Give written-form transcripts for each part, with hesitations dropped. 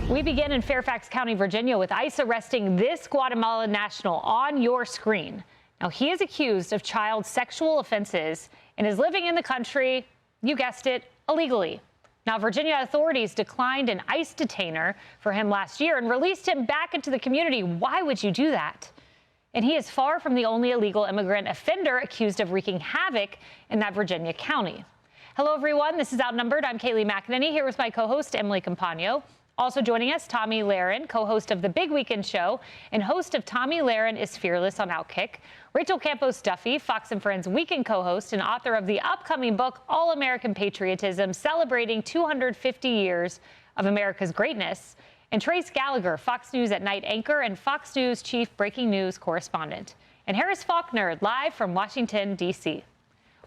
We begin in Fairfax County, Virginia, with ICE arresting this Guatemalan national on your screen. Now, he is accused of child sexual offenses and is living in the country, you guessed it, illegally. Now, Virginia authorities declined an ICE detainer for him last year and released him back into the community. Why would you do that? And he is far from the only illegal immigrant offender accused of wreaking havoc in that Virginia county. Hello, everyone. This is Outnumbered. I'm Kayleigh McEnany here with my co-host, Emily Campagno. Also joining us, Tomi Lahren, co-host of The Big Weekend Show and host of Tomi Lahren is Fearless on Outkick. Rachel Campos-Duffy, Fox & Friends Weekend co-host and author of the upcoming book, All-American Patriotism, celebrating 250 years of America's greatness. And Trace Gallagher, Fox News at Night anchor and Fox News chief breaking news correspondent. And Harris Faulkner, live from Washington, D.C.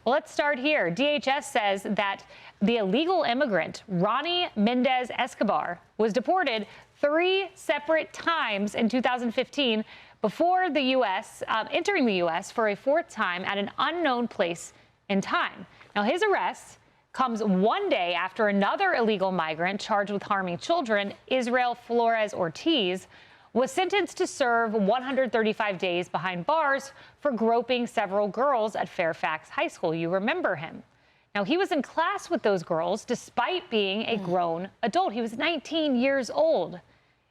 Well, let's start here. DHS says that the illegal immigrant, Ronnie Mendez Escobar, was deported 3 separate times in 2015 before the U.S., entering the U.S. for a 4th time at an unknown place in time. Now, his arrest comes 1 day after another illegal migrant charged with harming children, Israel Flores Ortiz, was sentenced to serve 135 days behind bars for groping several girls at Fairfax High School. You remember him. Now, he was in class with those girls despite being a grown adult. He was 19 years old.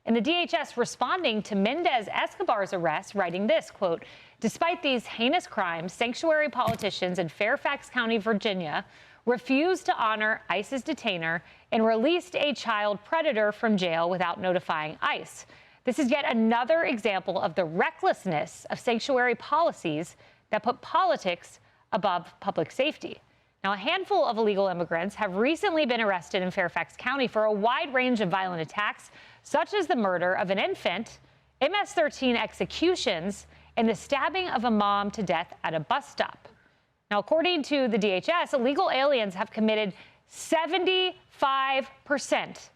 And the DHS responding to Mendez Escobar's arrest, writing this, quote, "Despite these heinous crimes, sanctuary politicians in Fairfax County, Virginia, refused to honor ICE's detainer and released a child predator from jail without notifying ICE. This is yet another example of the recklessness of sanctuary policies that put politics above public safety." Now, a handful of illegal immigrants have recently been arrested in Fairfax County for a wide range of violent attacks, such as the murder of an infant, MS-13 executions, and the stabbing of a mom to death at a bus stop. Now, according to the DHS, illegal aliens have committed 75%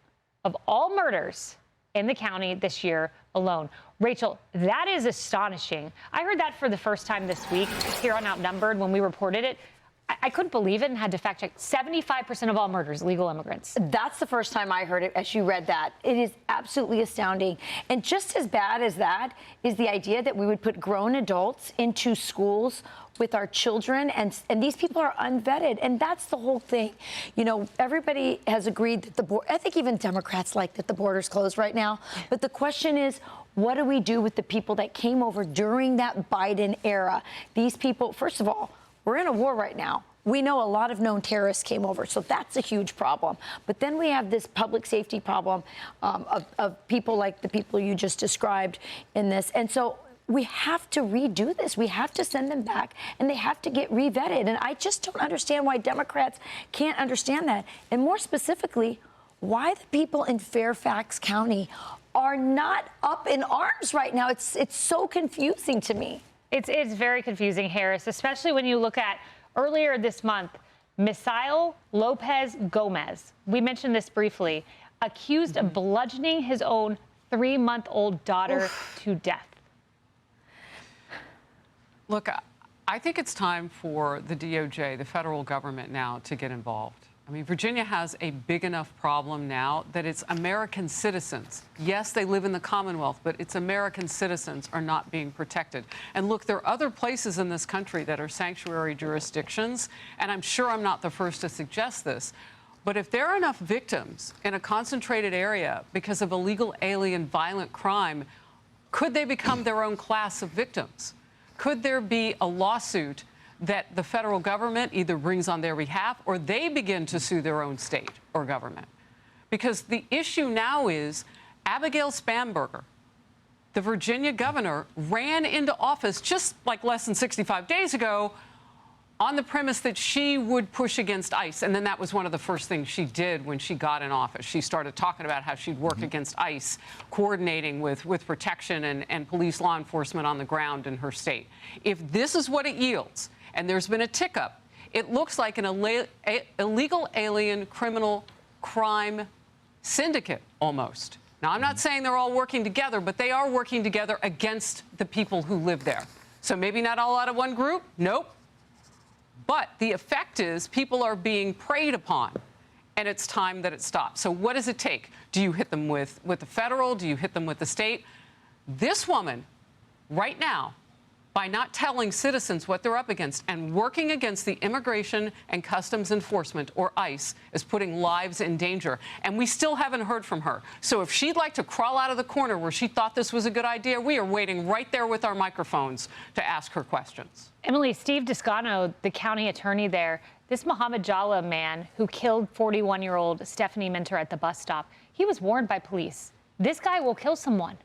of all murders in the county this year alone. Rachel, that is astonishing. I heard that for the first time this week here on Outnumbered when we reported it. I couldn't believe it and had to fact check. 75% of all murders, legal immigrants. That's the first time I heard it as you read that. It is absolutely astounding. And just as bad as that is the idea that we would put grown adults into schools with our children, and these people are unvetted, and that's the whole thing. You know, everybody has agreed that I think even Democrats like that the border's closed right now, but the question is, what do we do with the people that came over during that Biden era? These people, first of all, we're in a war right now. We know a lot of known terrorists came over, so that's a huge problem. But then we have this public safety problem of people like the people you just described in this. And so we have to redo this. We have to send them back, and they have to get re-vetted. And I just don't understand why Democrats can't understand that. And more specifically, why the people in Fairfax County are not up in arms right now. It's so confusing to me. It's very confusing, Harris, especially when you look at earlier this month, Misael Lopez Gomez, we mentioned this briefly, accused of bludgeoning his own 3-month-old daughter to death. Look, I think it's time for the DOJ, the federal government now, to get involved. I mean, Virginia has a big enough problem now that it's American citizens. Yes, they live in the Commonwealth, but it's American citizens are not being protected. And look, there are other places in this country that are sanctuary jurisdictions, and I'm sure I'm not the first to suggest this, but if there are enough victims in a concentrated area because of illegal alien violent crime, could they become their own class of victims? Could there be a lawsuit that the federal government either brings on their behalf or they begin to sue their own state or government? Because the issue now is Abigail Spanberger, the Virginia governor, ran into office just like less than 65 days ago on the premise that she would push against ICE. And then that was one of the first things she did when she got in office. She started talking about how she'd work against ICE, coordinating with protection and police law enforcement on the ground in her state. If this is what it yields, and there's been a tick up, it looks like an illegal alien criminal crime syndicate almost. Now, I'm not saying they're all working together, but they are working together against the people who live there. So maybe not all out of one group. Nope. But the effect is people are being preyed upon. and it's time that it stops. So what does it take? Do you hit them with the federal? Do you hit them with the state? This woman, right now, by not telling citizens what they're up against and working against the Immigration and Customs Enforcement, or ICE, is putting lives in danger. And we still haven't heard from her. So if she'd like to crawl out of the corner where she thought this was a good idea, we are waiting right there with our microphones to ask her questions. Emily, Steve Descano, the county attorney there, this Mohammed Jalla man who killed 41-year-old Stephanie Minter at the bus stop, he was warned by police. This guy will kill someone.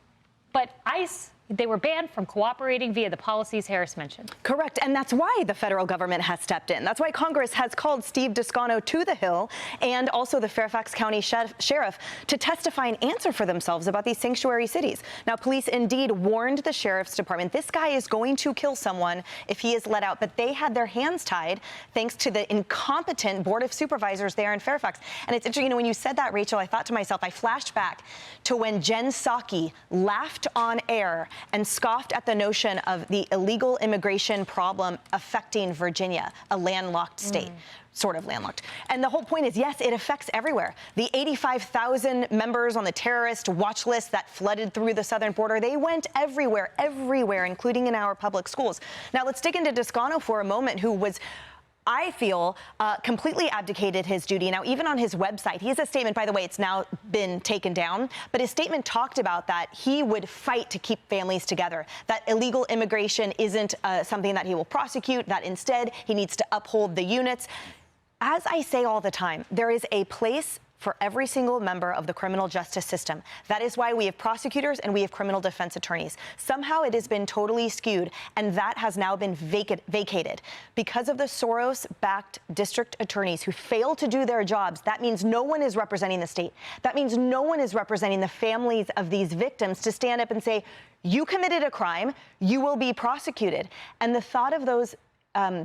But ICE, they were banned from cooperating via the policies Harris mentioned. Correct. And that's why the federal government has stepped in. That's why Congress has called Steve Descano to the Hill and also the Fairfax County sheriff to testify and answer for themselves about these sanctuary cities. Now, police indeed warned the sheriff's department, this guy is going to kill someone if he is let out. But they had their hands tied thanks to the incompetent board of supervisors there in Fairfax. And it's interesting, when you said that, Rachel, I thought to myself, I flashed back to when Jen Psaki laughed on air and scoffed at the notion of the illegal immigration problem affecting Virginia, a landlocked state. Sort of landlocked. And the whole point is, yes, it affects everywhere. The 85,000 members on the terrorist watch list that flooded through the southern border, they went everywhere, including in our public schools. Now, let's dig into Descano for a moment, who was, I feel, completely abdicated his duty. Now, even on his website, he has a statement, by the way, it's now been taken down, but his statement talked about that he would fight to keep families together, that illegal immigration isn't something that he will prosecute, that instead he needs to uphold the units. As I say all the time, there is a place for every single member of the criminal justice system. That is why we have prosecutors and we have criminal defense attorneys. Somehow it has been totally skewed, and that has now been vacated. Because of the Soros-backed district attorneys who fail to do their jobs, that means no one is representing the state. That means no one is representing the families of these victims to stand up and say, you committed a crime, you will be prosecuted. And the thought of those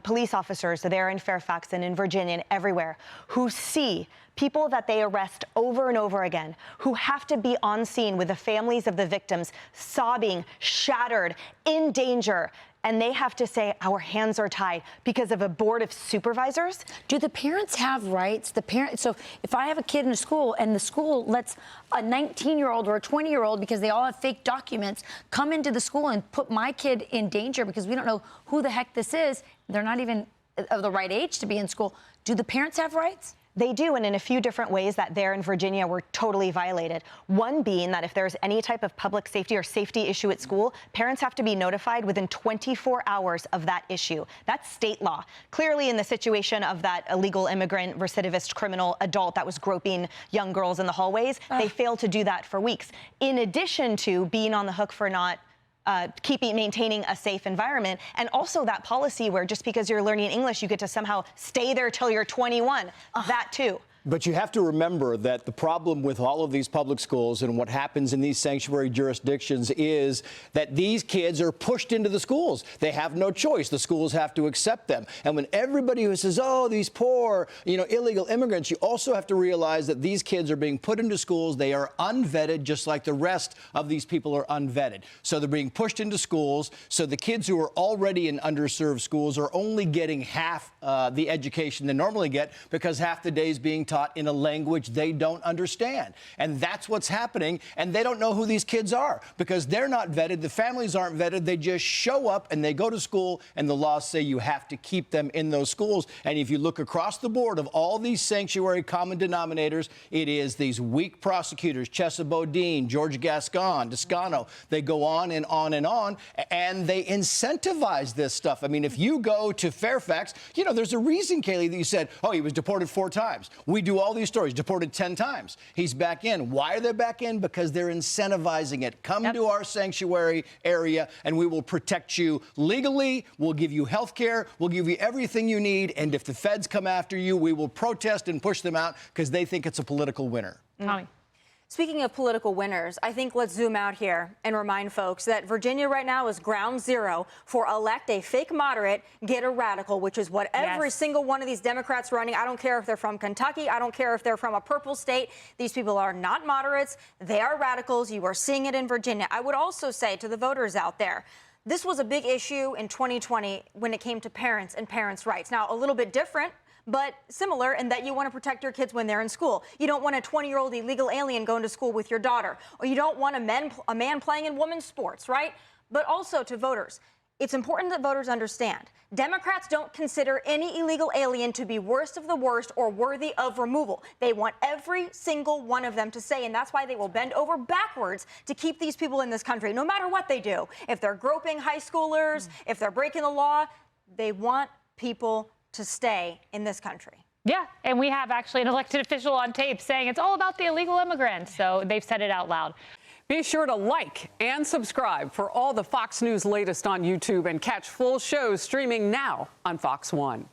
police officers there in Fairfax and in Virginia and everywhere who see people that they arrest over and over again, who have to be on scene with the families of the victims, sobbing, shattered, in danger, and they have to say, our hands are tied because of a board of supervisors? Do the parents have rights? So if I have a kid in a school and the school lets a 19-year-old or a 20-year-old, because they all have fake documents, come into the school and put my kid in danger because we don't know who the heck this is, they're not even of the right age to be in school, do the parents have rights? They do, and in a few different ways that there in Virginia were totally violated. One being that if there's any type of public safety or safety issue at school, parents have to be notified within 24 hours of that issue. That's state law. Clearly, in the situation of that illegal immigrant, recidivist criminal adult that was groping young girls in the hallways, they failed to do that for weeks. In addition to being on the hook for not maintaining a safe environment, and also that policy where just because you're learning English, you get to somehow stay there till you're 21. That too. But you have to remember that the problem with all of these public schools and what happens in these sanctuary jurisdictions is that these kids are pushed into the schools. They have no choice. The schools have to accept them. And when everybody who says, oh, these poor, illegal immigrants, you also have to realize that these kids are being put into schools. They are unvetted, just like the rest of these people are unvetted. So they're being pushed into schools. So the kids who are already in underserved schools are only getting half the education they normally get, because half the day is being taught in a language they don't understand. And that's what's happening. And they don't know who these kids are because they're not vetted. The families aren't vetted. They just show up and they go to school, and the laws say you have to keep them in those schools. And if you look across the board of all these sanctuary common denominators, it is these weak prosecutors, Chesa Bodine, George Gascon, Descano. They go on and on and on, and they incentivize this stuff. I mean, if you go to Fairfax, there's a reason, Kaylee, that you said, oh, he was deported 4 times. We do all these stories, deported 10 times. He's back in. Why are they back in? Because they're incentivizing it. Come to our sanctuary area, and we will protect you legally. We'll give you health care. We'll give you everything you need. And if the feds come after you, we will protest and push them out because they think it's a political winner. Tommy. Speaking of political winners, I think let's zoom out here and remind folks that Virginia right now is ground zero for elect a fake moderate, get a radical, which is what every single one of these Democrats running, I don't care if they're from Kentucky, I don't care if they're from a purple state, these people are not moderates, they are radicals. You are seeing it in Virginia. I would also say to the voters out there, this was a big issue in 2020 when it came to parents and parents' rights. Now, a little bit different, but similar in that you want to protect your kids when they're in school. You don't want a 20-year-old illegal alien going to school with your daughter, or you don't want a man playing in women's sports, right? But also to voters, it's important that voters understand Democrats don't consider any illegal alien to be worst of the worst or worthy of removal. They want every single one of them to stay, and that's why they will bend over backwards to keep these people in this country, no matter what they do. If they're groping high schoolers, if they're breaking the law, they want people to stay in this country. Yeah, and we have actually an elected official on tape saying it's all about the illegal immigrants, so they've said it out loud. Be sure to like and subscribe for all the Fox News latest on YouTube and catch full shows streaming now on Fox One.